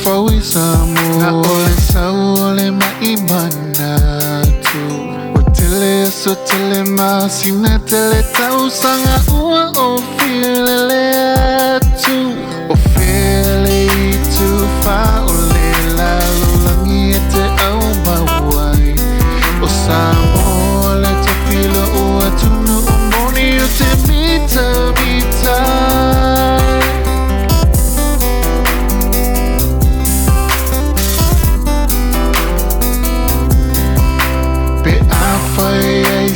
fawi Samoa ole sau ole maimana tu o tele so tele masina tele tau sanga ua o filele tu o fele tu fa ole lalu langi e te au mawai o Samoa le te pilo ua tunu o moni o te mita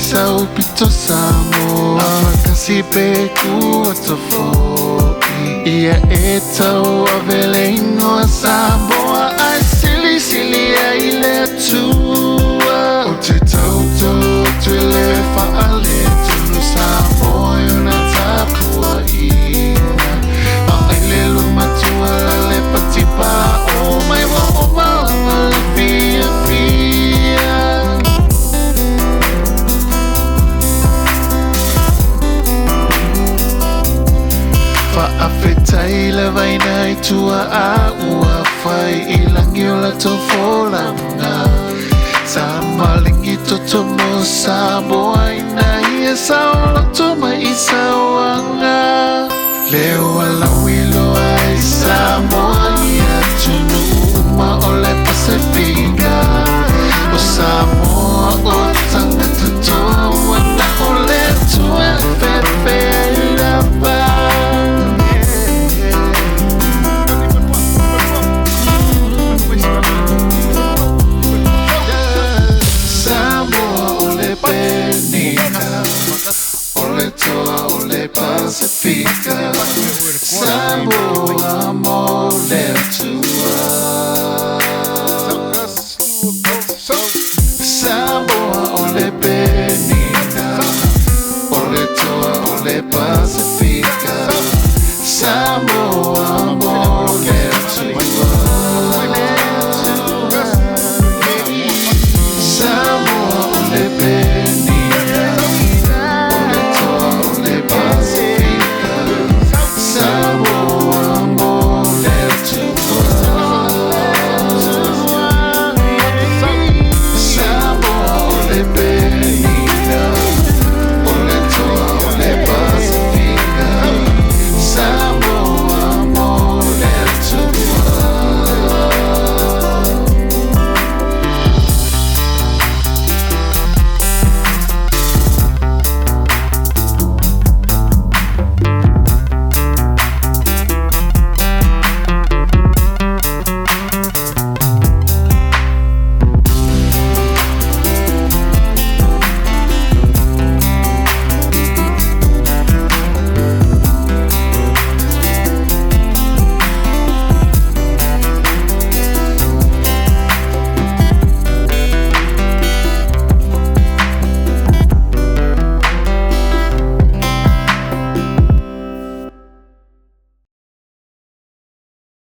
Sau pito Samoa makasi pe ku tofoki ia e tau avele ingoa Samoa ai sili sili ai le tua o te tau tau tuele faale tunu Samoa yona tapua ina a ai le luma tua le patipa o mai wa o ma le fia fia Whaafetai le vaina I tua a ua whai I langi o la tofolanga Sa malingi toto mo Samoa ina ia sao loto mai I sawanga Leo ala wilo ai Samoa ia tunu uma o le Pasifika O Samoa o tangata toa wana o le tua pepe I lapa Pasifika Samoa mole tua Samoa ole penina Ole toa ole Pasifika Samoa mole tua